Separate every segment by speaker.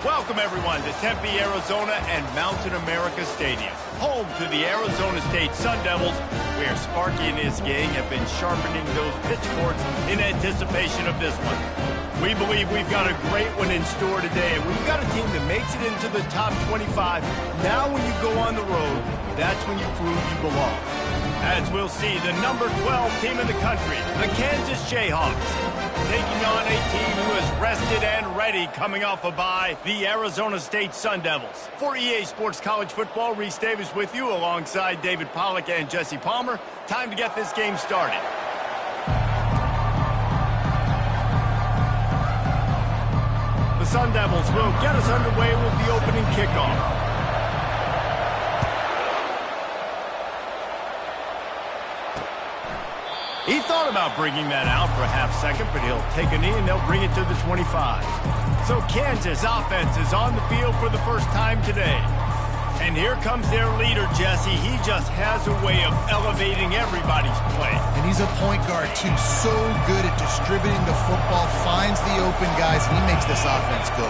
Speaker 1: Welcome, everyone, to Tempe, Arizona and Mountain America Stadium, home to the Arizona State Sun Devils, where Sparky and his gang have been sharpening those pitchforks in anticipation of this one. We believe we've got a great one in store today, and we've got a team that makes it into the top 25. Now when you go on the road, that's when you prove you belong. As we'll see, the number 12 team in the country, the Kansas Jayhawks, taking on a team who is rested and ready coming off a bye, the Arizona State Sun Devils. For EA Sports College Football, Reese Davis with you alongside David Pollack and Jesse Palmer. Time to get this game started. The Sun Devils will get us underway with the opening kickoff. He thought about bringing that out for a half second, but he'll take a knee and they'll bring it to the 25. So Kansas offense is on the field for the first time today. And here comes their leader, Jesse. He just has a way of elevating everybody's play.
Speaker 2: And he's a point guard, too. So good at distributing the football, finds the open guys, and he makes this offense go.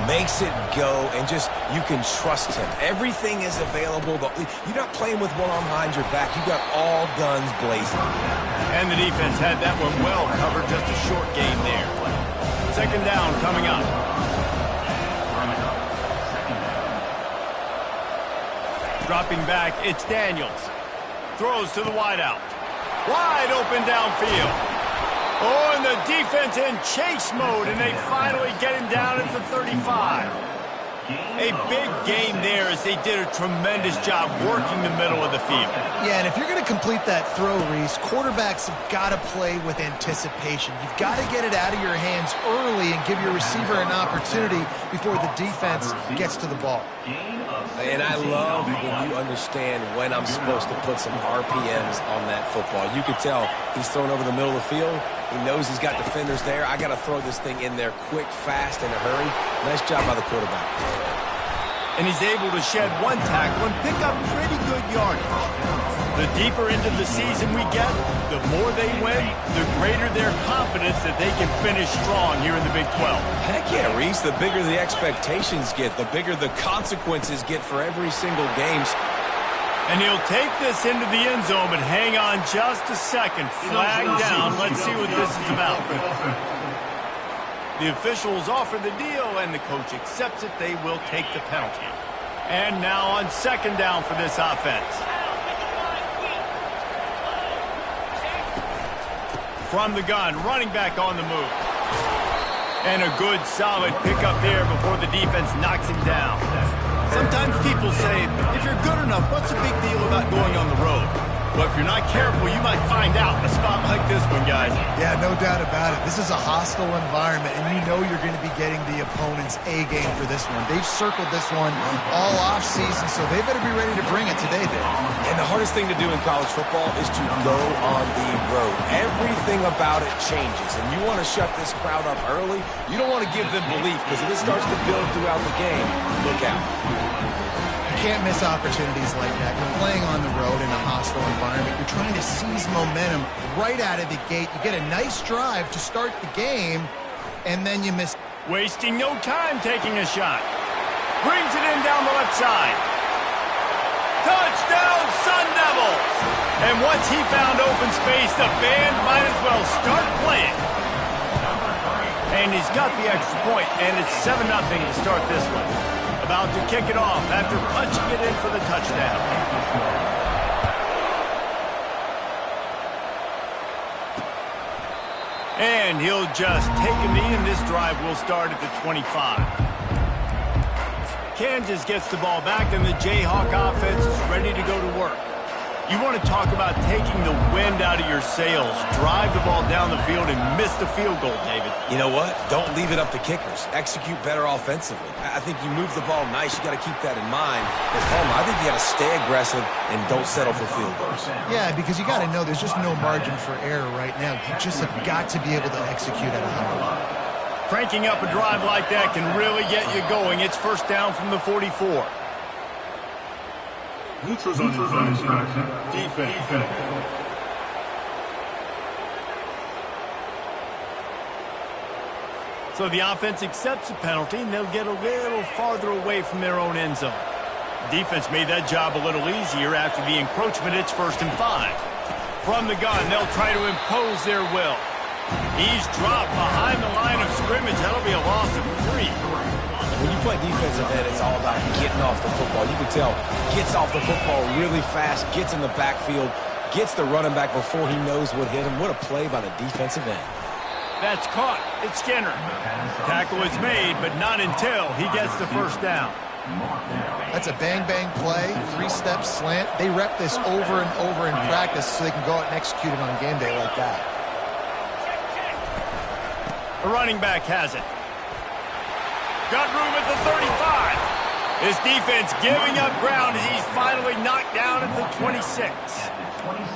Speaker 3: Makes it go, and just, you can trust him. Everything is available. You're not playing with one arm behind your back. You got all guns blazing.
Speaker 1: And the defense had that one well covered. Just a short gain there. Second down coming up. Dropping back, it's Daniels. Throws to the wideout. Wide open downfield. Oh, and the defense in chase mode, and they finally get him down at the 35. A big gain there as they did a tremendous job working the middle of the field.
Speaker 2: Yeah, and if you're going to complete that throw, Reese, quarterbacks have got to play with anticipation. You've got to get it out of your hands early and give your receiver an opportunity before the defense gets to the ball.
Speaker 3: And I love when you understand when I'm supposed to put some RPMs on that football. You can tell he's thrown over the middle of the field. He knows he's got defenders there. I got to throw this thing in there quick, fast, in a hurry. Nice job by the quarterback.
Speaker 1: And he's able to shed one tackle and pick up pretty good yardage. The deeper into the season we get, the more they win, the greater their confidence that they can finish strong here in the Big 12.
Speaker 3: Heck yeah, Reese. The bigger the expectations get, the bigger the consequences get for every single game.
Speaker 1: And he'll take this into the end zone, but hang on just a second. Flag down. Let's see what this is about. The officials offer the deal, and the coach accepts it. They will take the penalty. And now on second down for this offense. From the gun, running back on the move. And a good, solid pickup there before the defense knocks him down. Sometimes people say, if you're good enough, what's the big deal about going on the road? But if you're not careful, you might find out in a spot like this one, guys.
Speaker 2: Yeah, no doubt about it. This is a hostile environment, and you know you're going to be getting the opponent's A game for this one. They've circled this one all offseason, so they better be ready to bring it today, Dave.
Speaker 3: And the hardest thing to do in college football is to go on the road. Everything about it changes, and you want to shut this crowd up early. You don't want to give them belief, because if it starts to build throughout the game, look out.
Speaker 2: Can't miss opportunities like that. You're playing on the road in a hostile environment. You're trying to seize momentum right out of the gate. You get a nice drive to start the game, and then you miss.
Speaker 1: Wasting no time taking a shot. Brings it in down the left side. Touchdown, Sun Devils! And once he found open space, the band might as well start playing. And he's got the extra point, and it's 7-0 to start this one. About to kick it off after punching it in for the touchdown. And he'll just take a knee, and this drive will start at the 25. Kansas gets the ball back, and the Jayhawk offense is ready to go to work. You want to talk about taking the wind out of your sails. Drive the ball down the field and miss the field goal, David.
Speaker 3: You know what? Don't leave it up to kickers. Execute better offensively. I think you move the ball nice. You got to keep that in mind. But Palmer, I think you got to stay aggressive and don't settle for field goals.
Speaker 2: Yeah, because you got to know there's just no margin for error right now. You just have got to be able to execute at a high level.
Speaker 1: Cranking up a drive like that can really get you going. It's first down from the 44.
Speaker 4: Neutrals on defense.
Speaker 1: So the offense accepts the penalty, and they'll get a little farther away from their own end zone. Defense made that job a little easier after the encroachment. It's 1st and 5. From the gun, they'll try to impose their will. He's dropped behind the line of scrimmage. That'll be a loss of 3.
Speaker 3: When you play defensive end, it's all about getting off the football. You can tell, gets off the football really fast, gets in the backfield, gets the running back before he knows what hit him. What a play by the defensive end.
Speaker 1: That's caught. It's Skinner. Tackle is made, but not until he gets the 1st down.
Speaker 2: That's a bang-bang play, 3-step slant. They rep this over and over in practice so they can go out and execute it on game day like that.
Speaker 1: The running back has it. Got room at the 35. His defense giving up ground as he's finally knocked down at the 26.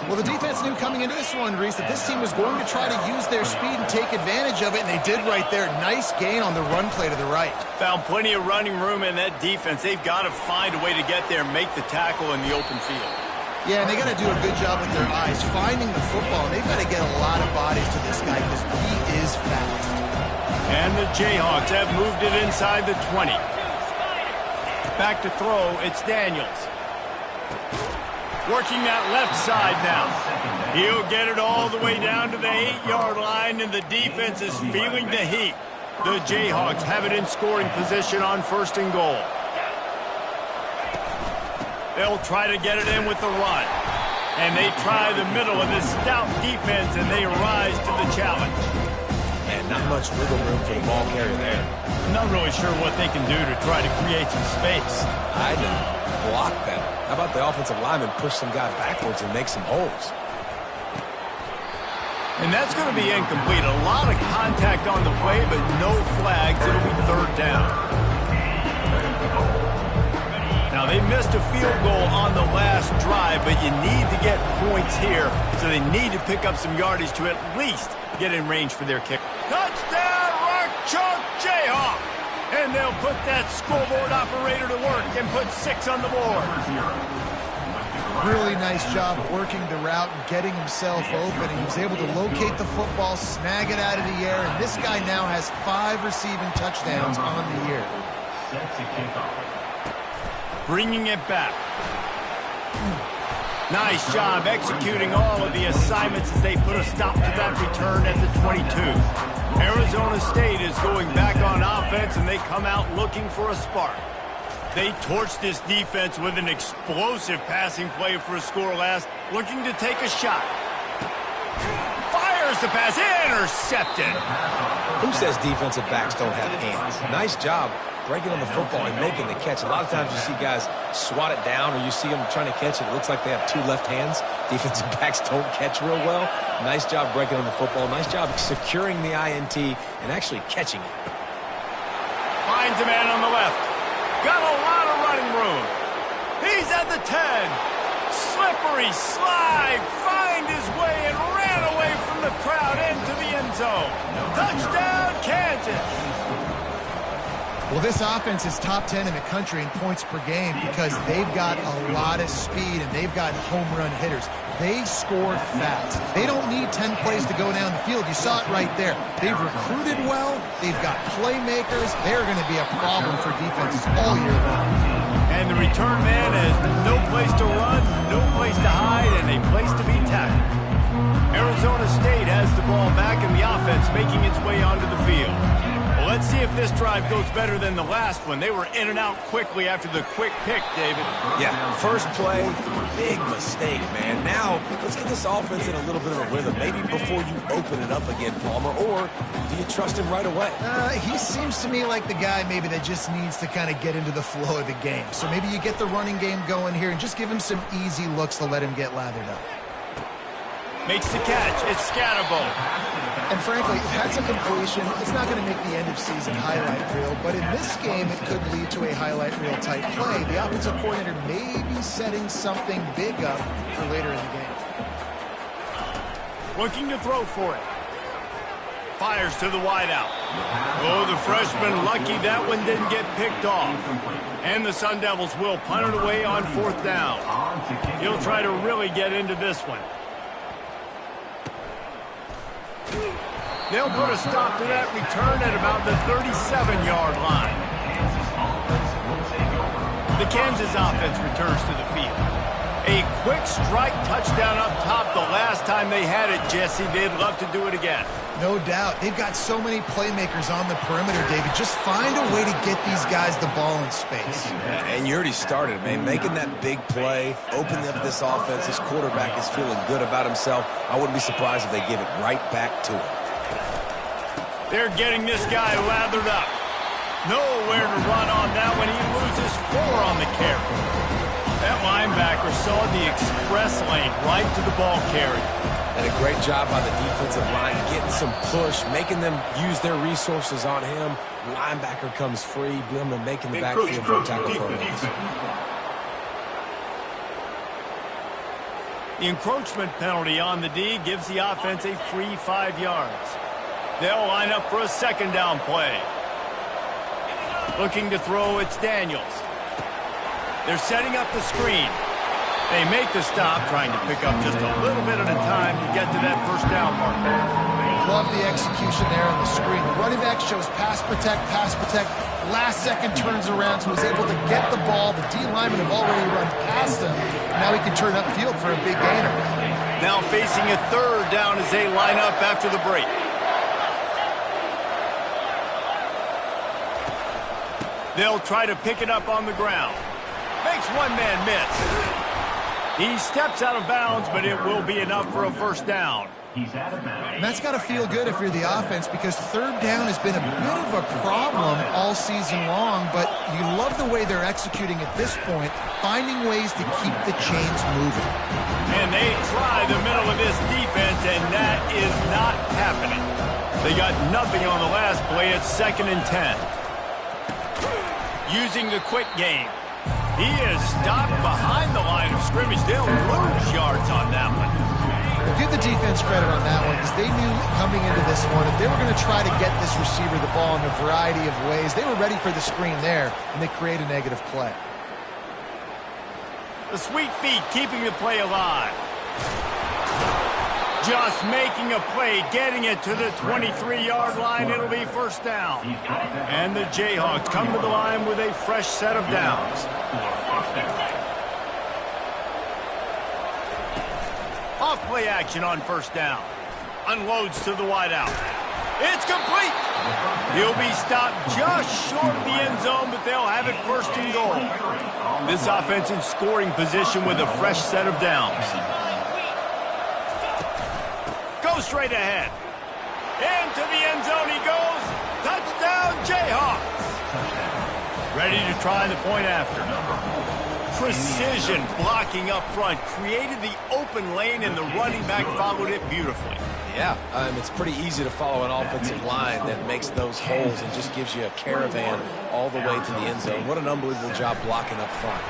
Speaker 2: Well, the defense knew coming into this one, Reese, that this team was going to try to use their speed and take advantage of it, and they did right there. Nice gain on the run play to the right.
Speaker 1: Found plenty of running room in that defense. They've got to find a way to get there and make the tackle in the open field.
Speaker 2: Yeah, and they got to do a good job with their eyes, finding the football. They've got to get a lot of bodies to this guy because he is fast.
Speaker 1: And the Jayhawks have moved it inside the 20. Back to throw, it's Daniels. Working that left side now. He'll get it all the way down to the 8-yard line, and the defense is feeling the heat. The Jayhawks have it in scoring position on 1st and goal. They'll try to get it in with the run. And they try the middle of this stout defense, and they rise to the challenge.
Speaker 3: And not much wiggle room for the ball carrier there.
Speaker 1: I'm not really sure what they can do to try to create some space.
Speaker 3: I didn't block that. How about the offensive lineman push some guy backwards and make some holes?
Speaker 1: And that's going to be incomplete. A lot of contact on the play, but no flags. It'll be 3rd down. Now, they missed a field goal on the last drive, but you need to get points here, so they need to pick up some yardage to at least get in range for their kick. Touchdown, Rock Chalk Jayhawk! And they'll put that scoreboard operator to work and put 6 on the board.
Speaker 2: Really nice job working the route and getting himself open. He was able to locate the football, snag it out of the air, and this guy now has 5 receiving touchdowns on the year.
Speaker 1: Bringing it back. Nice job executing all of the assignments as they put a stop to that return at the 22. Arizona State is going back on offense, and they come out looking for a spark. They torched this defense with an explosive passing play for a score last, looking to take a shot. Fires the pass, intercepted.
Speaker 3: Who says defensive backs don't have hands? Nice job breaking on the football and making the catch. A lot of times you see guys swat it down, or you see them trying to catch it. It looks like they have 2 left hands. Defensive backs don't catch real well. Nice job breaking on the football. Nice job securing the INT and actually catching it.
Speaker 1: Finds a man on the left. Got a lot of running room. He's at the 10. Slippery slide. Find his way and ran away from the crowd into the end zone. Touchdown, Kansas.
Speaker 2: Well, this offense is top 10 in the country in points per game because they've got a lot of speed and they've got home run hitters. They score fast. They don't need 10 plays to go down the field. You saw it right there. They've recruited well. They've got playmakers. They're going to be a problem for defenses all year long.
Speaker 1: And the return man has no place to run, no place to hide, and a place to be tackled. Arizona State has the ball back in the offense, making its way onto the field. Well, let's see if this drive goes better than the last one. They were in and out quickly after the quick pick, David.
Speaker 3: Yeah, first play, big mistake, man. Now, let's get this offense in a little bit of a rhythm. Maybe before you open it up again, Palmer, or do you trust him right away?
Speaker 2: He seems to me like the guy maybe that just needs to kind of get into the flow of the game. So maybe you get the running game going here and just give him some easy looks to let him get lathered up.
Speaker 1: Makes the catch. It's Scatterbo.
Speaker 2: And frankly, if that's a completion, it's not going to make the end-of-season highlight reel. But in this game, it could lead to a highlight reel type play. The offensive coordinator may be setting something big up for later in the game.
Speaker 1: Looking to throw for it. Fires to the wideout. Oh, the freshman lucky that one didn't get picked off. And the Sun Devils will punt it away on 4th down. He'll try to really get into this one. They'll put a stop to that return at about the 37-yard line. The Kansas offense returns to the field. A quick strike touchdown up top the last time they had it, Jesse. They'd love to do it again.
Speaker 2: No doubt. They've got so many playmakers on the perimeter, David. Just find a way to get these guys the ball in space.
Speaker 3: And you already started, man. Making that big play, opening up this offense. His quarterback is feeling good about himself. I wouldn't be surprised if they give it right back to him.
Speaker 1: They're getting this guy lathered up. Nowhere to run on that when he loses 4 on the carry. That linebacker saw the express lane right to the ball carrier.
Speaker 3: And a great job by the defensive line, getting some push, making them use their resources on him. Linebacker comes free, boom, and making the backfield for a tackle for a loss.
Speaker 1: The encroachment penalty on the D gives the offense a free 5 yards. They'll line up for a second down play. Looking to throw, it's Daniels. They're setting up the screen. They make the stop, trying to pick up just a little bit at a time to get to that first down marker.
Speaker 2: Love the execution there on the screen. The running back shows pass protect, pass protect. Last second turns around, so he's able to get the ball. The D linemen have already run past him. Now he can turn upfield for a big gainer.
Speaker 1: Now facing a third down as they line up after the break. They'll try to pick it up on the ground. Makes one man miss. He steps out of bounds, but it will be enough for a first down.
Speaker 2: And that's got to feel good if you're the offense, because third down has been a bit of a problem all season long, but you love the way they're executing at this point, finding ways to keep the chains moving.
Speaker 1: And they try the middle of this defense, and that is not happening. They got nothing on the last play. It's 2nd and 10. Using the quick game. He is stopped behind the line of scrimmage. They'll lose yards on that one.
Speaker 2: Give the defense credit on that one, because they knew coming into this one that they were going to try to get this receiver the ball in a variety of ways. They were ready for the screen there, and they create a negative play.
Speaker 1: The sweet feet keeping the play alive. Just making a play, getting it to the 23-yard line. It'll be first down. And the Jayhawks come to the line with a fresh set of downs. Off play action on first down. Unloads to the wideout. It's complete. He'll be stopped just short of the end zone, but they'll have it first and goal. This offense in scoring position with a fresh set of downs. Goes straight ahead. Into the end zone he goes. Touchdown, Jayhawks. Ready to try the point after. Precision blocking up front. Created the open lane, and the running back followed it beautifully.
Speaker 3: Yeah, it's pretty easy to follow an offensive line that makes those holes and just gives you a caravan all the way to the end zone. What an unbelievable job blocking up front.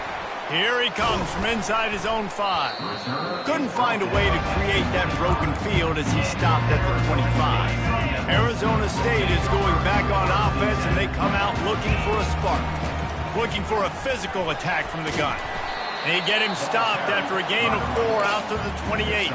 Speaker 1: Here he comes from inside his own 5. Couldn't find a way to create that broken field as he stopped at the 25. Arizona State is going back on offense, and they come out looking for a spark. Looking for a physical attack from the gun. They get him stopped after a gain of 4 out to the 28.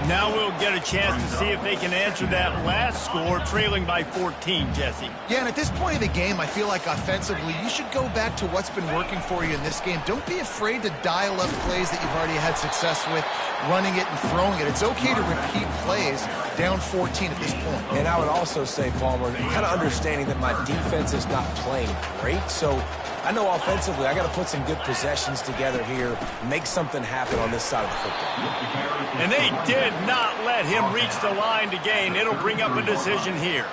Speaker 1: Now we'll get a chance to see if they can answer that last score, trailing by 14, Jesse.
Speaker 2: Yeah, and at this point of the game, I feel like offensively, you should go back to what's been working for you in this game. Don't be afraid to dial up plays that you've already had success with, running it and throwing it. It's okay to repeat plays down 14 at this point.
Speaker 3: And I would also say, Palmer, kind of understanding that my defense is not playing great, so I know offensively I got to put some good possessions together here, make something happen on this side of the football.
Speaker 1: And they did not let him reach the line to gain. It'll bring up a decision here.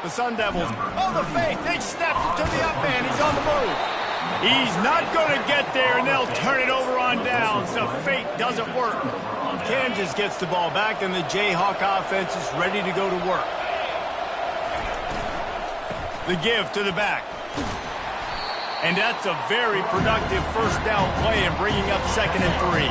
Speaker 1: The Sun Devils, oh, the fake. They snapped it to the up man. He's on the move. He's not going to get there, and they'll turn it over on downs. The fake doesn't work. Kansas gets the ball back, and the Jayhawk offense is ready to go to work. The give to the back. And that's a very productive first down play and bringing up 2nd and 3.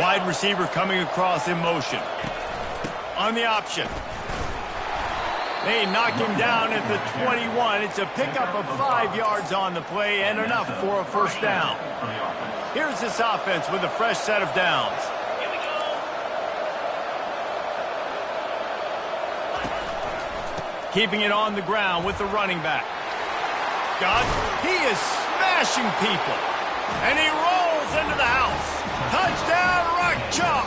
Speaker 1: Wide receiver coming across in motion. On the option. They knock him down at the 21. It's a pickup of 5 yards on the play and enough for a first down. Here's this offense with a fresh set of downs. Keeping it on the ground with the running back. He is smashing people. And he rolls into the house. Touchdown, Rock Chalk.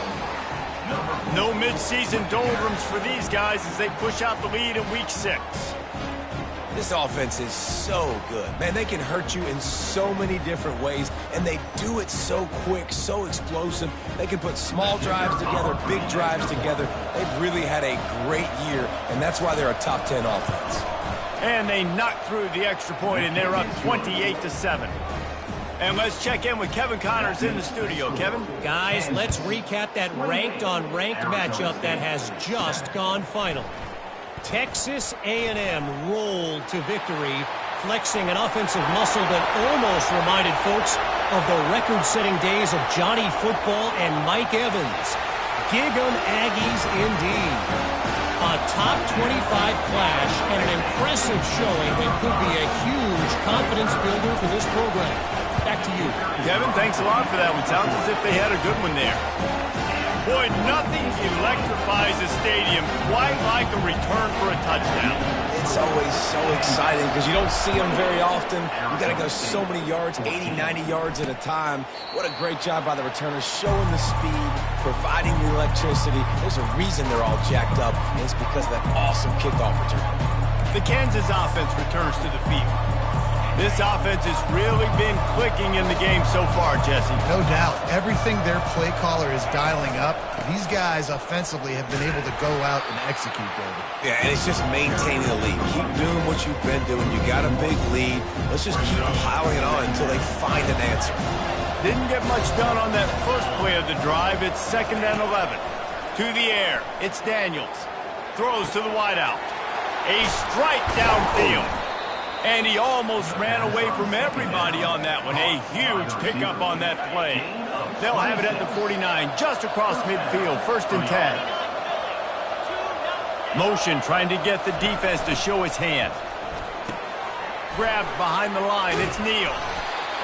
Speaker 1: No mid-season doldrums for these guys as they push out the lead in week 6.
Speaker 3: This offense is so good. Man, they can hurt you in so many different ways, and they do it so quick, so explosive. They can put small drives together, big drives together. They've really had a great year, and that's why they're a top 10 offense.
Speaker 1: And they knocked through the extra point, and they're up 28-7. And let's check in with Kevin Connors in the studio. Kevin?
Speaker 5: Guys, let's recap that ranked-on-ranked matchup that has just gone final. Texas A&M rolled to victory, flexing an offensive muscle that almost reminded folks of the record-setting days of Johnny Football and Mike Evans. Gig 'em Aggies indeed. A top 25 clash and an impressive showing that could be a huge confidence builder for this program. Back to you.
Speaker 1: Kevin, thanks a lot for that one. Sounds as if they had a good one there. Boy, nothing electrifies a stadium quite like a return for a touchdown.
Speaker 3: It's always so exciting because you don't see them very often. You got to go so many yards, 80, 90 yards at a time. What a great job by the returners, showing the speed, providing the electricity. There's a reason they're all jacked up, and it's because of that awesome kickoff return.
Speaker 1: The Kansas offense returns to the field. This offense has really been clicking in the game so far, Jesse.
Speaker 2: No doubt. Everything their play caller is dialing up, these guys offensively have been able to go out and execute, David.
Speaker 3: Yeah, and it's just maintaining the lead. Keep doing what you've been doing. You got a big lead. Let's just keep piling it on until they find an answer.
Speaker 1: Didn't get much done on that first play of the drive. It's 2nd and 11. To the air. It's Daniels. Throws to the wideout. A strike downfield. And he almost ran away from everybody on that one. A huge pickup on that play. They'll have it at the 49, just across midfield, 1st and 10. Motion trying to get the defense to show his hand. Grabbed behind the line, it's Neal.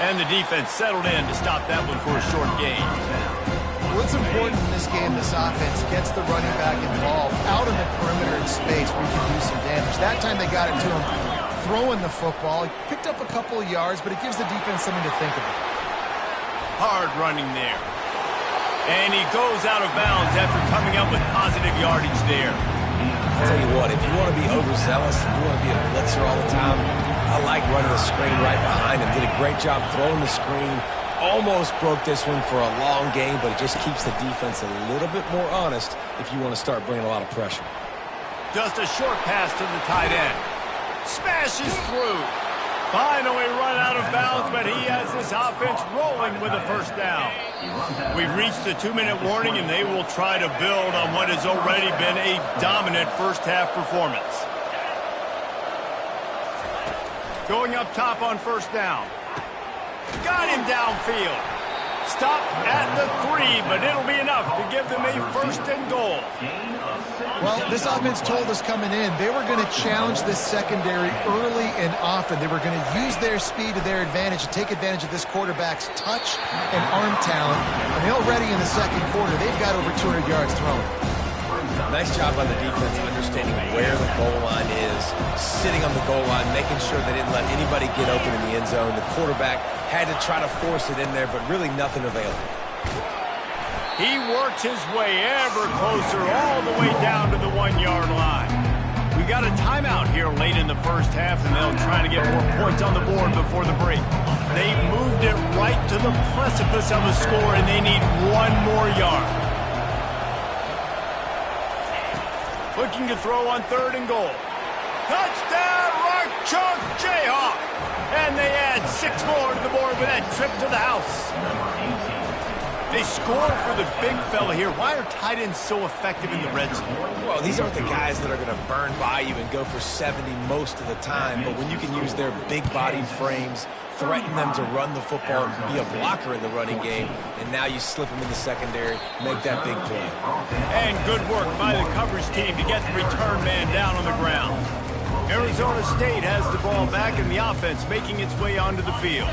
Speaker 1: And the defense settled in to stop that one for a short gain.
Speaker 2: What's important in this game, this offense gets the running back involved out in the perimeter in space where you can do some damage. That time they got it to him throwing the football. He picked up a couple of yards, but it gives the defense something to think about.
Speaker 1: Hard running there. And he goes out of bounds after coming up with positive yardage there.
Speaker 3: I'll tell you what, if you want to be overzealous and you want to be a blitzer all the time, I like running the screen right behind him. Did a great job throwing the screen. Almost broke this one for a long game, but it just keeps the defense a little bit more honest if you want to start bringing a lot of pressure.
Speaker 1: Just a short pass to the tight end. Smashes through. Finally run out of bounds, but he has this offense rolling with a first down. We've reached the 2-minute warning, and they will try to build on what has already been a dominant first-half performance. Going up top on first down. Got him downfield. Stopped at the 3, but it'll be enough to give them a 1st and goal.
Speaker 2: Well, this offense told us coming in they were going to challenge this secondary early and often. They were going to use their speed to their advantage and take advantage of this quarterback's touch and arm talent. And already in the 2nd quarter, they've got over 200 yards thrown.
Speaker 3: Nice job by the defense understanding where the goal line is, sitting on the goal line, making sure they didn't let anybody get open in the end zone. The quarterback had to try to force it in there, but really nothing available.
Speaker 1: He works his way ever closer all the way down to the 1-yard line. We got a timeout here late in the first half, and they'll try to get more points on the board before the break. They moved it right to the precipice of a score, and they need 1 more yard. Looking to throw on 3rd and goal. Touchdown, Rock Chalk They score for the big fella here. Why are tight ends so effective in the red zone?
Speaker 3: Well, these aren't the guys that are going to burn by you and go for 70 most of the time, but when you can use their big-bodied frames, threaten them to run the football and be a blocker in the running game, and now you slip them in the secondary, make that big play.
Speaker 1: And good work by the coverage team to get the return man down on the ground. Arizona State has the ball back and the offense making its way onto the field.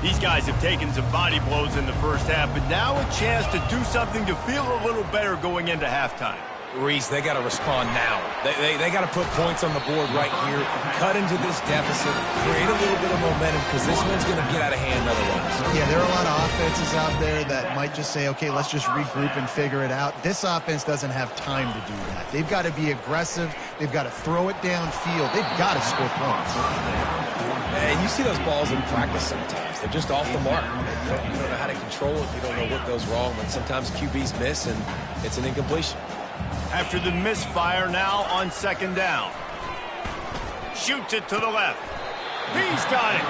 Speaker 1: These guys have taken some body blows in the first half, but now a chance to do something to feel a little better going into halftime.
Speaker 3: Reese, they got to respond now. They got to put points on the board right here, cut into this deficit, create a little bit of momentum, because this one's going to get out of hand otherwise.
Speaker 2: Yeah, there are a lot of offenses out there that might just say, okay, let's just regroup and figure it out. This offense doesn't have time to do that. They've got to be aggressive. They've got to throw it downfield. They've got to score points.
Speaker 3: And you see those balls in practice sometimes. They're just off the mark. You don't know how to control it. You don't know what goes wrong. But sometimes QBs miss, and it's an incompletion.
Speaker 1: After the misfire, now on second down. Shoots it to the left. He's got it.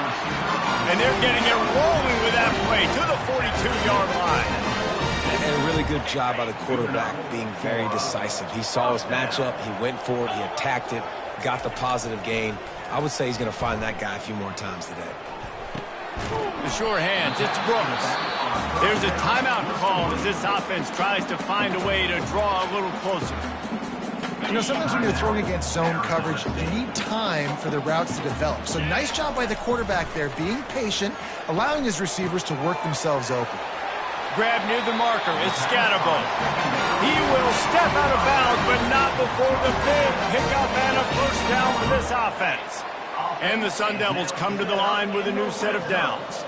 Speaker 1: And they're getting it rolling with that play to the 42-yard line.
Speaker 3: And a really good job by the quarterback being very decisive. He saw his matchup. He went for it. He attacked it. Got the positive gain. I would say he's going to find that guy a few more times today.
Speaker 1: The sure hands, it's Brooks. There's a timeout call as this offense tries to find a way to draw a little closer.
Speaker 2: You know, sometimes when you're throwing against zone coverage, you need time for the routes to develop. So nice job by the quarterback there, being patient, allowing his receivers to work themselves open.
Speaker 1: Grab near the marker, it's Scatterbo. He will step out of bounds, but not before the big pickup and a first down for this offense. And the Sun Devils come to the line with a new set of downs.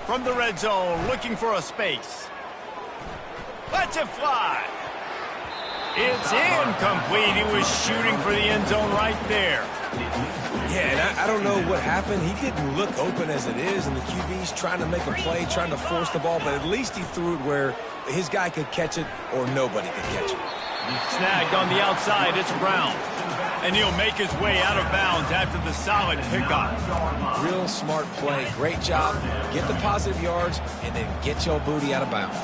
Speaker 1: From the red zone, looking for a space. Lets it fly. It's incomplete. He was shooting for the end zone right there.
Speaker 3: Yeah, and I don't know what happened. He didn't look open as it is, and the QB's trying to make a play, trying to force the ball, but at least he threw it where his guy could catch it or nobody could catch it.
Speaker 1: Snagged on the outside, it's Brown. And he'll make his way out of bounds after the solid pickup.
Speaker 3: Real smart play. Great job. Get the positive yards, and then get your booty out of bounds.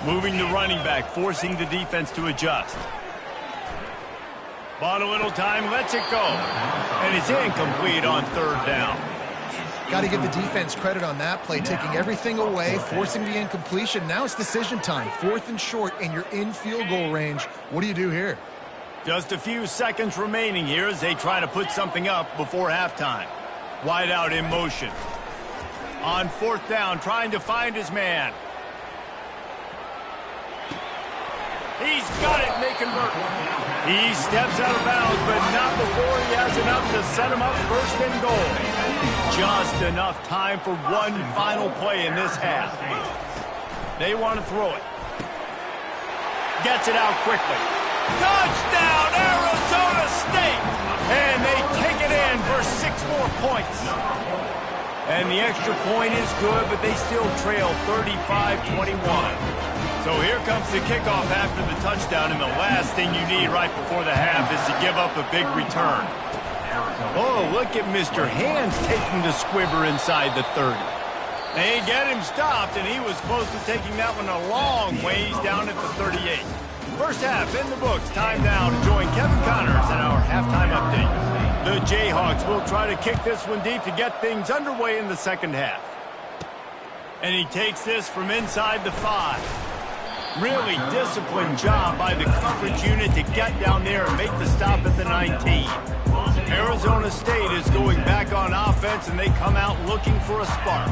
Speaker 1: Moving the running back, forcing the defense to adjust. Bought a little time, lets it go. And it's incomplete on third down.
Speaker 2: Got to give the defense credit on that play, taking everything away, forcing the incompletion. Now it's decision time. 4th and short, and you're in field goal range. What do you do here?
Speaker 1: Just a few seconds remaining here as they try to put something up before halftime. Wide out in motion. On 4th down, trying to find his man. He's got it, and they convert. He steps out of bounds, but not before he has enough to set him up first and goal. Just enough time for one final play in this half. They want to throw it. Gets it out quickly. Touchdown, Arizona State! And they take it in for 6 more points. And the extra point is good, but they still trail 35-21. So here comes the kickoff after the touchdown, and the last thing you need right before the half is to give up a big return. Oh, look at Mr. Hands taking the squibber inside the 30. They get him stopped, and he was close to taking that one a long ways down at the 38. First half in the books. Time now to join Kevin Connors in our halftime update. The Jayhawks will try to kick this one deep to get things underway in the second half. And he takes this from inside the 5. Really disciplined job by the coverage unit to get down there and make the stop at the 19. Arizona State is going back on offense, and they come out looking for a spark.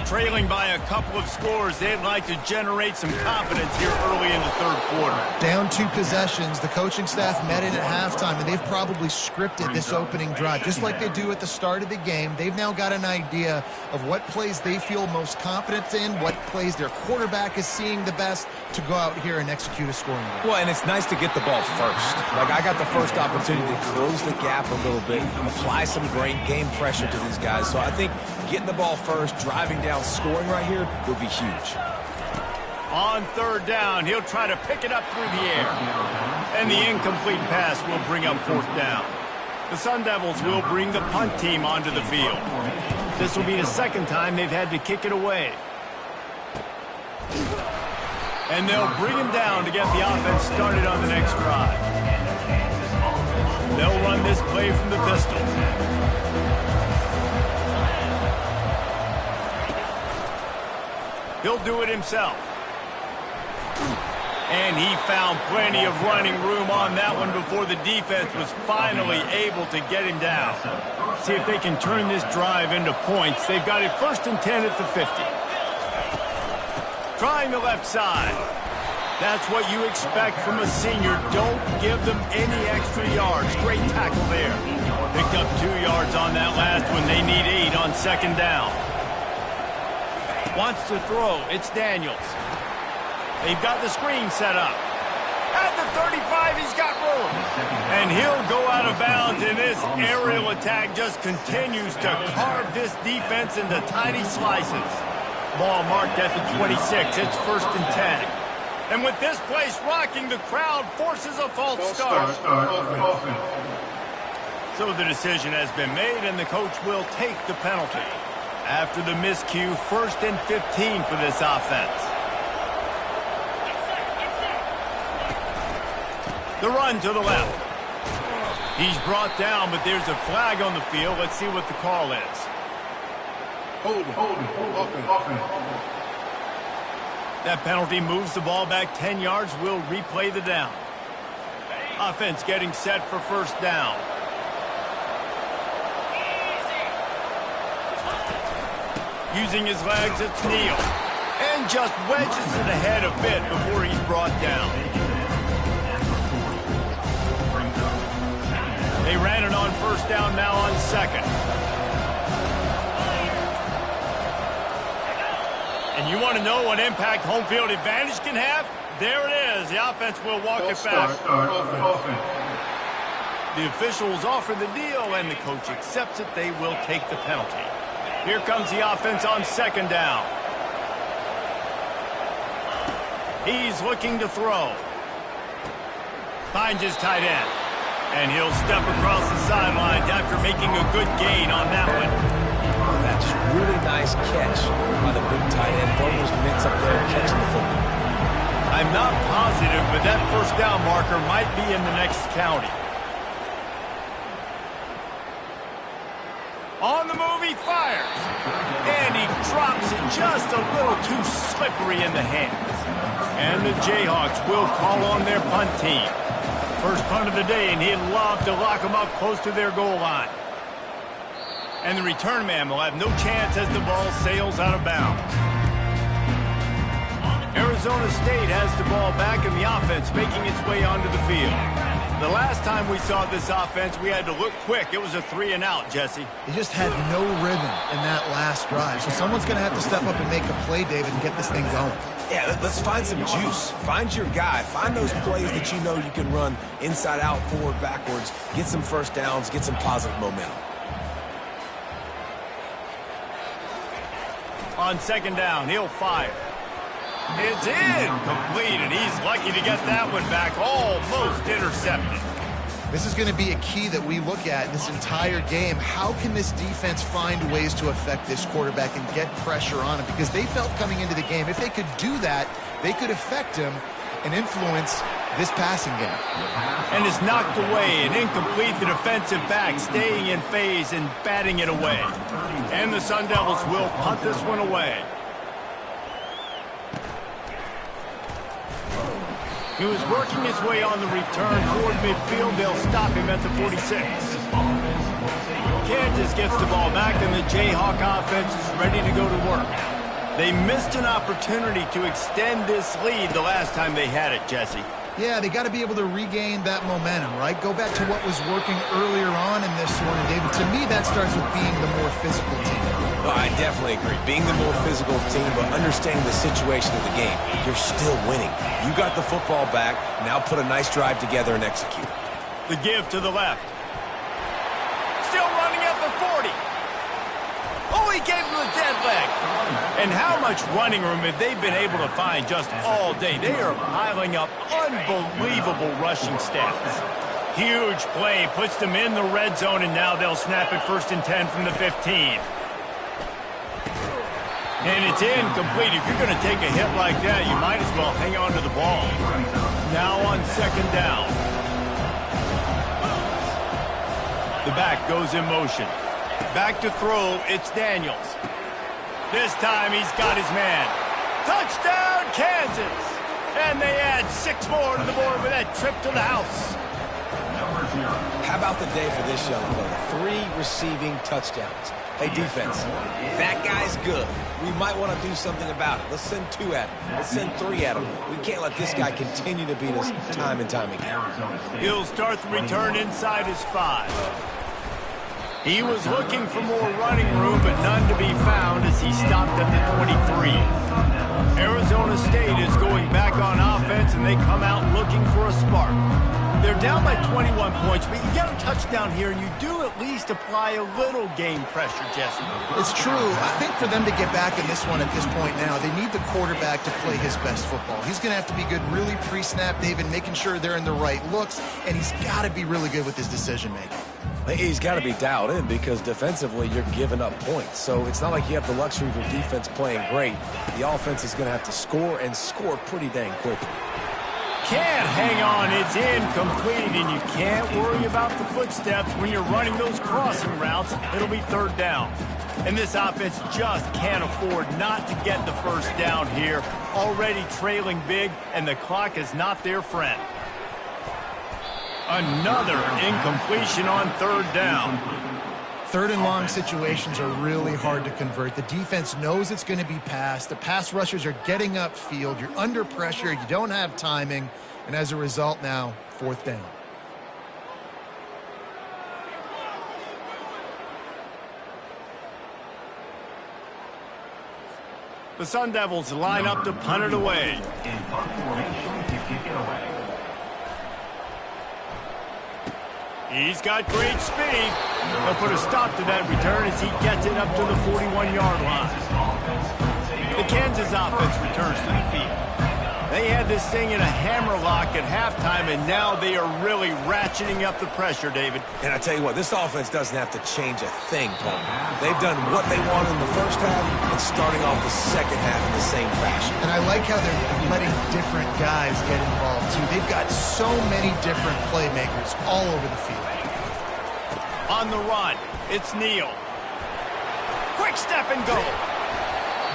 Speaker 1: Trailing by a couple of scores, they'd like to generate some confidence here early in the third quarter.
Speaker 2: Down 2 possessions. The coaching staff met in at halftime, and they've probably scripted this opening drive. Just like they do at the start of the game, they've now got an idea of what plays they feel most confident in, what plays their quarterback is seeing the best to go out here and execute a scoring drive.
Speaker 3: Well, and it's nice to get the ball first. Like, I got the first opportunity to close the gap a little bit, apply some great game pressure to these guys. So I think getting the ball first, driving down, scoring right here would be huge.
Speaker 1: On third down, he'll try to pick it up through the air. And the incomplete pass will bring up 4th down. The Sun Devils will bring the punt team onto the field. This will be the second time they've had to kick it away. And they'll bring him down to get the offense started on the next drive. They'll run this play from the pistol. He'll do it himself. And he found plenty of running room on that one before the defense was finally able to get him down. See if they can turn this drive into points. They've got it 1st and 10 at the 50. Trying the left side. That's what you expect from a senior. Don't give them any extra yards. Great tackle there. Picked up 2 yards on that last one. They need 8 on 2nd down. Wants to throw. It's Daniels. They've got the screen set up. At the 35, he's got room. And he'll go out of bounds, and this aerial attack just continues to carve this defense into tiny slices. Ball marked at the 26. It's 1st and 10. And with this place rocking, the crowd forces a false start. So the decision has been made, and the coach will take the penalty. After the miscue, 1st and 15 for this offense. The run to the left. He's brought down, but there's a flag on the field. Let's see what the call is.
Speaker 4: Hold offense.
Speaker 1: That penalty moves the ball back 10 yards. We'll replay the down. Offense getting set for 1st down. Using his legs, it's Neal. And just wedges it ahead a bit before he's brought down. They ran it on 1st down, now on 2nd. And you want to know what impact home field advantage can have? There it is. The offense will walk it back. The officials offer the deal, and the coach accepts it. They will take the penalty. Here comes the offense on 2nd down. He's looking to throw. Finds his tight end. And he'll step across the sidelines after making a good gain on that one.
Speaker 3: Oh, that's really nice catch by the big tight end. Throwing those mitts up there and catching the football.
Speaker 1: I'm not positive, but that 1st down marker might be in the next county. On the move, he fires. And he drops it just a little too slippery in the hands. And the Jayhawks will call on their punt team. First punt of the day, and he'd love to lock them up close to their goal line. And the return man will have no chance as the ball sails out of bounds. Arizona State has the ball back, and the offense making its way onto the field. The last time we saw this offense, we had to look quick. It was a 3-and-out, Jesse.
Speaker 2: They just had no rhythm in that last drive. So someone's going to have to step up and make a play, David, and get this thing going.
Speaker 3: Yeah, let's find some juice. Find your guy. Find those plays that you know you can run inside out, forward, backwards. Get some 1st downs. Get some positive momentum.
Speaker 1: On 2nd down, he'll fire. It's incomplete, and he's lucky to get that one back. Almost intercepted.
Speaker 2: This is going to be a key that we look at this entire game. How can this defense find ways to affect this quarterback and get pressure on him? Because they felt coming into the game, if they could do that, they could affect him and influence this passing game.
Speaker 1: And it's knocked away and incomplete. The defensive back staying in phase and batting it away. And the Sun Devils will punt this one away. He was working his way on the return toward midfield. They'll stop him at the 46. Kansas gets the ball back, and the Jayhawk offense is ready to go to work. They missed an opportunity to extend this lead the last time they had it, Jesse.
Speaker 2: Yeah, they got to be able to regain that momentum, right? Go back to what was working earlier on in this one. And David, to me, that starts with being the more physical team.
Speaker 3: Well, I definitely agree. Being the more physical team, but understanding the situation of the game. You're still winning. You got the football back. Now put a nice drive together and execute.
Speaker 1: The give to the left. Still running at the 40. Oh, he gave him the dead leg. And how much running room have they been able to find just all day? They are piling up unbelievable rushing stats. Huge play puts them in the red zone, and now they'll snap it 1st and 10 from the 15. And it's incomplete. If you're going to take a hit like that, you might as well hang on to the ball. Now on second down. The back goes in motion. Back to throw, it's Daniels. This time he's got his man. Touchdown, Kansas! And they add 6 more to the board with that trip to the house.
Speaker 3: How about the day for this young fella? 3 receiving touchdowns. Hey, defense, that guy's good. We might want to do something about it. Let's send 2 at him. Let's send 3 at him. We can't let this guy continue to beat us time and time again.
Speaker 1: He'll start the return inside his 5. He was looking for more running room, but none to be found as he stopped at the 23. Arizona State is going back on offense, and they come out looking for a spark. They're down by 21 points, but you get a touchdown here, and you do at least apply a little game pressure, Jesse.
Speaker 2: It's true. I think for them to get back in this one at this point now, they need the quarterback to play his best football. He's going to have to be good really pre-snap, David, making sure they're in the right looks, and he's got to be really good with his decision-making.
Speaker 3: He's got to be dialed in because defensively you're giving up points. So it's not like you have the luxury of your defense playing great. The offense is going to have to score and score pretty dang quickly.
Speaker 1: Can't hang on, it's incomplete, and you can't worry about the footsteps when you're running those crossing routes. It'll be third down. And this offense just can't afford not to get the first down here. Already trailing big, and the clock is not their friend. Another incompletion on third down.
Speaker 2: Third and long situations are really hard to convert. The defense knows it's going to be passed. The pass rushers are getting upfield. You're under pressure. You don't have timing. And as a result now, fourth down.
Speaker 1: The Sun Devils line up to punt it away. He's got great speed. They'll put a stop to that return as he gets it up to the 41-yard line. The Kansas offense returns to the field. They had this thing in a hammerlock at halftime, and now they are really ratcheting up the pressure, David.
Speaker 3: And I tell you what, this offense doesn't have to change a thing, Paul. They've done what they wanted in the first half and starting off the second half in the same fashion.
Speaker 2: And I like how they're letting different guys get involved, too. They've got so many different playmakers all over the field.
Speaker 1: On the run, it's Neal. Quick step and go.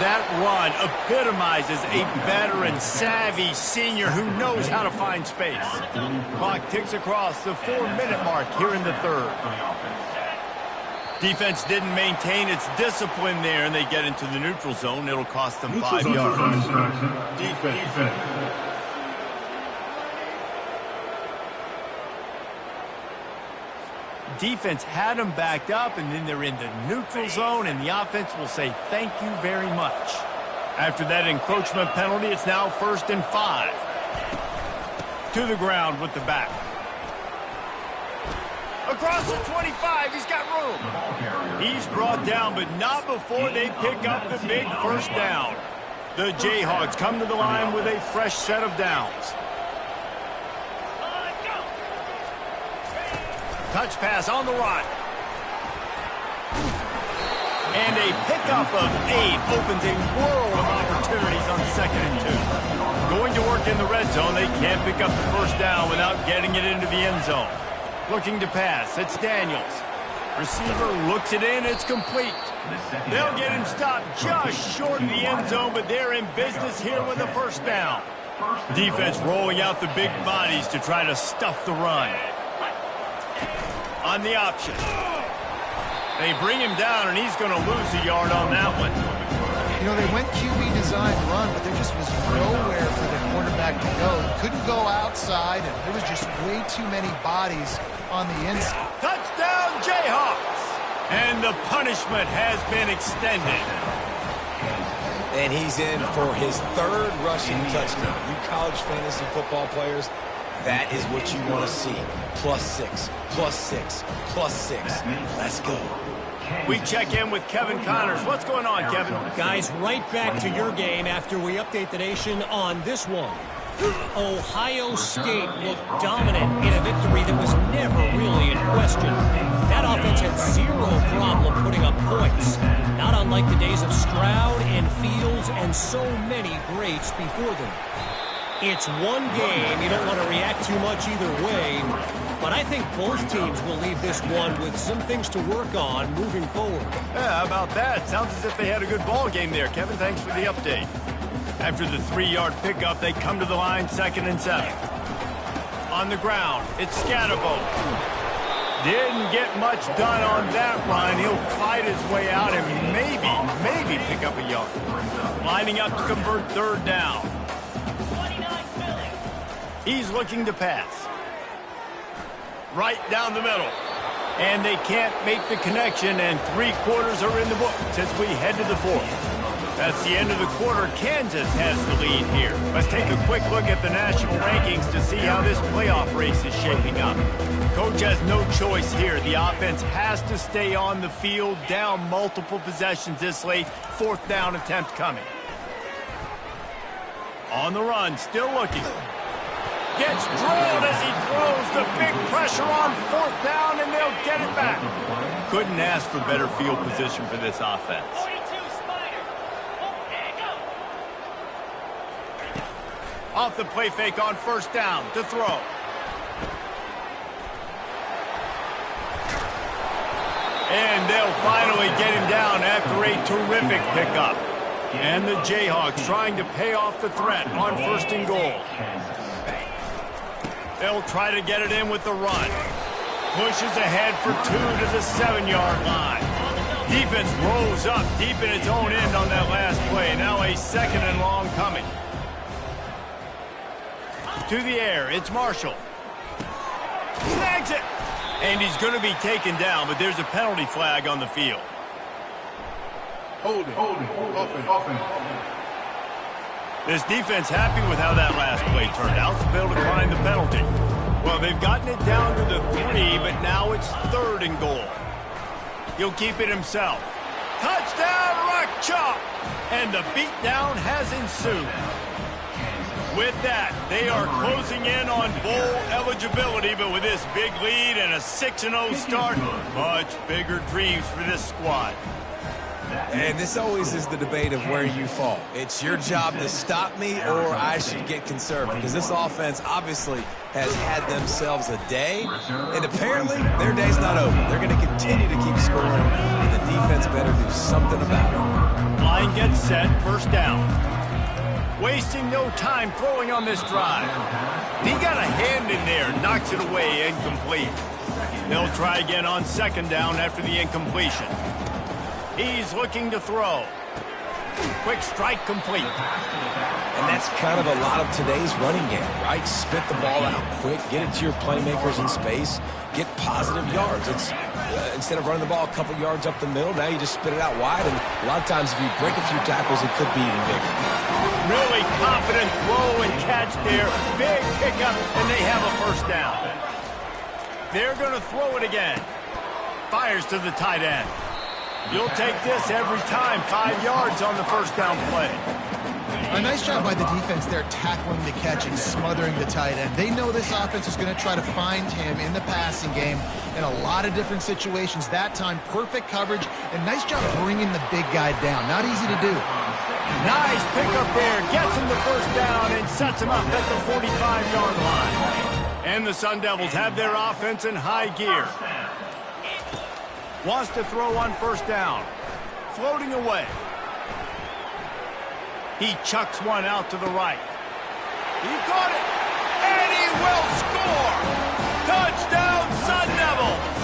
Speaker 1: That run epitomizes a veteran, savvy senior who knows how to find space. Clock ticks across the 4-minute mark here in the third. Defense didn't maintain its discipline there, and they get into the neutral zone. It'll cost them 5 yards.
Speaker 4: Defense.
Speaker 1: Defense had them backed up, and then they're in the neutral zone, and the offense will say thank you very much. After that encroachment penalty, it's now 1st and 5. To the ground with the back. Across the 25, he's got room. He's brought down, but not before they pick up the big first down. The Jayhawks come to the line with a fresh set of downs. Touch pass on the run. And a pickup of 8 opens a world of opportunities on 2nd and 2. Going to work in the red zone, they can't pick up the first down without getting it into the end zone. Looking to pass, it's Daniels. Receiver looks it in, it's complete. They'll get him stopped just short of the end zone, but they're in business here with a first down. Defense rolling out the big bodies to try to stuff the run. On the option. They bring him down, and he's going to lose a yard on that one.
Speaker 2: You know, they went QB design run, but there just was nowhere for the quarterback to go. He couldn't go outside, and there was just way too many bodies on the inside.
Speaker 1: Touchdown, Jayhawks! And the punishment has been extended.
Speaker 3: And he's in for his 3rd rushing touchdown. You college fantasy football players, that is what you want to see. +6, +6, +6. Let's go.
Speaker 1: We check in with Kevin Connors. What's going on, Kevin?
Speaker 5: Guys, right back to your game after we update the nation on this one. Ohio State looked dominant in a victory that was never really in question. That offense had zero problem putting up points, not unlike the days of Stroud and Fields and so many greats before them. It's one game. You don't want to react too much either way, but I think both teams will leave this one with some things to work on moving forward.
Speaker 1: Yeah, how about that? Sounds as if they had a good ball game there. Kevin, thanks for the update. After the 3-yard pickup, they come to the line, 2nd and 7. On the ground, it's Scatterbo. Didn't get much done on that run. He'll fight his way out and maybe pick up a yard. Lining up to convert 3rd down. He's looking to pass. Right down the middle. And they can't make the connection, and 3 quarters are in the book as we head to the 4th. That's the end of the quarter. Kansas has the lead here. Let's take a quick look at the national rankings to see how this playoff race is shaping up. Coach has no choice here. The offense has to stay on the field, down multiple possessions this late. 4th down attempt coming. On the run, still looking. Gets drilled as he throws. The big pressure on 4th down, and they'll get it back. Couldn't ask for better field position for this offense. Off the play fake on 1st down to throw. And they'll finally get him down after a terrific pickup. And the Jayhawks trying to pay off the threat on 1st and goal. They'll try to get it in with the run. Pushes ahead for 2 to the 7-yard line. Defense rolls up deep in its own end on that last play. Now a 2nd and long coming. To the air, it's Marshall. Snags it! And he's going to be taken down, but there's a penalty flag on the field.
Speaker 4: Holding.
Speaker 1: This defense happy with how that last play turned out, so they'll decline the penalty. Well, they've gotten it down to the 3, but now it's 3rd and goal. He'll keep it himself. Touchdown, Rock Chalk! And the beatdown has ensued. With that, they are closing in on bowl eligibility, but with this big lead and a 6-0 start, much bigger dreams for this squad.
Speaker 3: And this always is the debate of where you fall. It's your job to stop me, or I should get conservative, because this offense obviously has had themselves a day, and apparently their day's not over. They're going to continue to keep scoring, and the defense better do something about it.
Speaker 1: Line gets set, 1st down. Wasting no time throwing on this drive. He got a hand in there, knocks it away, incomplete. They'll try again on 2nd down after the incompletion. He's looking to throw. Quick strike complete.
Speaker 3: And that's kind of a lot of today's running game, right? Spit the ball out quick, get it to your playmakers in space, get positive yards. It's instead of running the ball a couple yards up the middle, now you just spit it out wide, and a lot of times if you break a few tackles, it could be even bigger.
Speaker 1: Really confident throw and catch there. Big pickup, and they have a 1st down. They're going to throw it again. Fires to the tight end. You'll take this every time. 5 yards on the 1st down play.
Speaker 2: A nice job by the defense there, tackling the catch and smothering the tight end. They know this offense is going to try to find him in the passing game in a lot of different situations. That time, perfect coverage, and nice job bringing the big guy down. Not easy to do.
Speaker 1: Nice pickup there. Gets him the 1st down and sets him up at the 45-yard line. And the Sun Devils have their offense in high gear. Wants to throw on 1st down. Floating away. He chucks one out to the right. He caught it. And he will score. Touchdown, Sun Devils.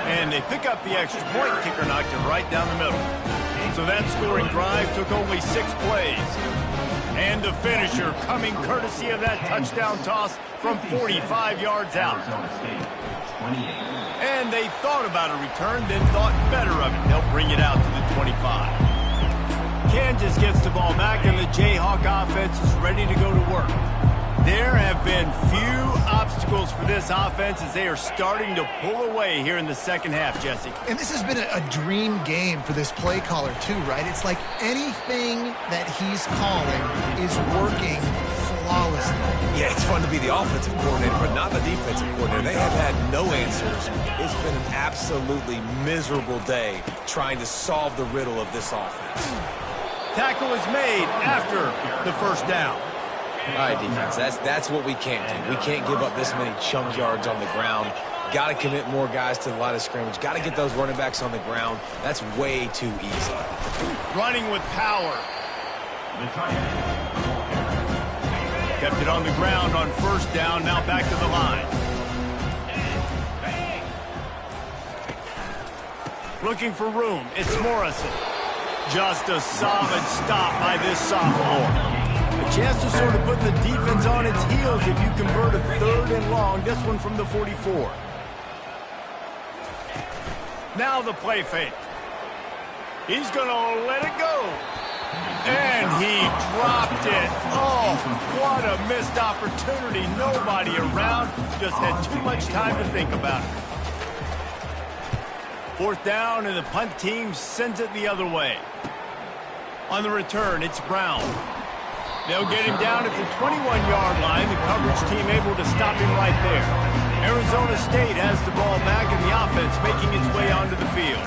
Speaker 1: And they pick up the extra point. Kicker knocked it right down the middle. So that scoring drive took only 6 plays. And the finisher coming courtesy of that touchdown toss from 45 yards out. And they thought about a return, then thought better of it. They'll bring it out to the 25. Kansas gets the ball back, and the Jayhawk offense is ready to go to work. There have been few obstacles for this offense as they are starting to pull away here in the second half, Jesse.
Speaker 2: And this has been a dream game for this play caller too, right? It's like anything that he's calling is working flawlessly.
Speaker 3: Yeah, it's fun to be the offensive coordinator, but not the defensive coordinator. They have had no answers. It's been an absolutely miserable day trying to solve the riddle of this offense.
Speaker 1: Tackle is made after the first down.
Speaker 3: All right, defense, that's what we can't do. We can't give up this many chunk yards on the ground. Got to commit more guys to the line of scrimmage. Got to get those running backs on the ground. That's way too easy.
Speaker 1: Running with power. Kept it on the ground on first down. Now back to the line. Looking for room. It's Morrison. Just a solid stop by this sophomore. A chance to sort of put the defense on its heels if you convert a 3rd and long. This one from the 44. Now the play fake. He's going to let it go. And he dropped it. Oh, what a missed opportunity. Nobody around. Just had too much time to think about it. 4th down, and the punt team sends it the other way. On the return, it's Brown. They'll get him down at the 21-yard line. The coverage team able to stop him right there. Arizona State has the ball back, and the offense making its way onto the field.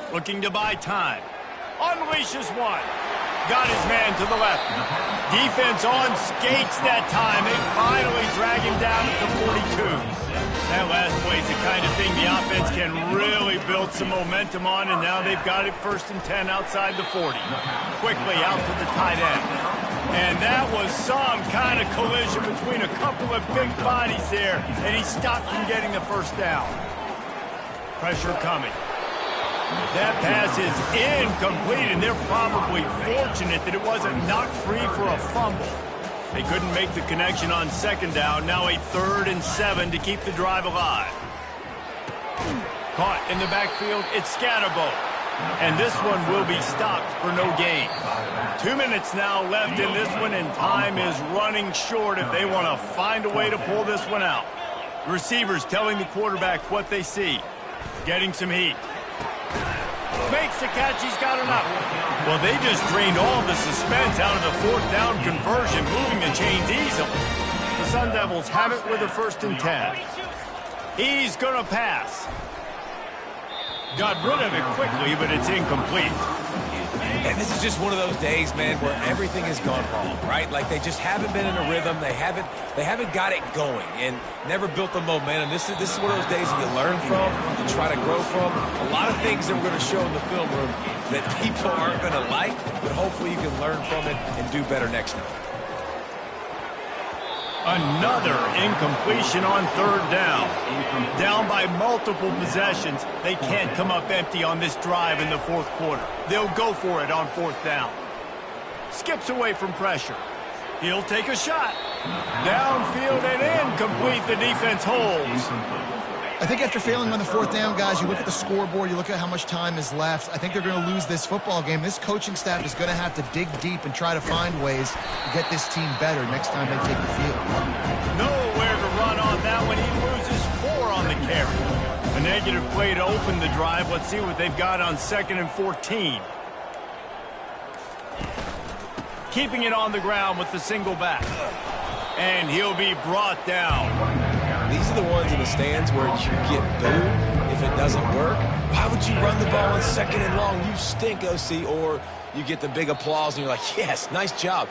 Speaker 1: Looking to buy time. Unleashes one. Got his man to the left. Defense on skates that time. They finally drag him down at the 42. That last play is the kind of thing the offense can really build some momentum on, and now they've got it 1st and 10 outside the 40. Quickly out to the tight end. And that was some kind of collision between a couple of big bodies there, and he stopped from getting the first down. Pressure coming. That pass is incomplete, and they're probably fortunate that it wasn't knocked free for a fumble. They couldn't make the connection on 2nd down. Now a 3rd and 7 to keep the drive alive. Caught in the backfield, it's Scatterbo. And this one will be stopped for no gain. 2 minutes now left in this one, and time is running short if they want to find a way to pull this one out. Receivers telling the quarterback what they see. Getting some heat. Makes the catch, he's got enough. Well, they just drained all the suspense out of the 4th down conversion, moving the chains easily. The Sun Devils have it with a 1st and 10. He's going to pass. Got rid of it quickly, but it's incomplete.
Speaker 3: And this is just one of those days, man, where everything has gone wrong, right? Like they just haven't been in a rhythm. They haven't got it going and never built the momentum. This is one of those days that you learn from, you try to grow from. A lot of things that we're going to show in the film room that people aren't going to like, but hopefully you can learn from it and do better next time.
Speaker 1: Another incompletion on 3rd down. Down by multiple possessions. They can't come up empty on this drive in the 4th quarter. They'll go for it on 4th down. Skips away from pressure. He'll take a shot. Downfield and incomplete. The defense holds.
Speaker 2: I think after failing on the 4th down, guys, you look at the scoreboard, you look at how much time is left. I think they're going to lose this football game. This coaching staff is going to have to dig deep and try to find ways to get this team better next time they take the field.
Speaker 1: Nowhere to run on that one. He loses 4 on the carry. A negative play to open the drive. Let's see what they've got on 2nd and 14. Keeping it on the ground with the single back. And he'll be brought down.
Speaker 3: These are the ones in the stands where you get booed if it doesn't work. Why would you run the ball on 2nd and long? You stink, OC. Or you get the big applause and you're like, yes, nice job.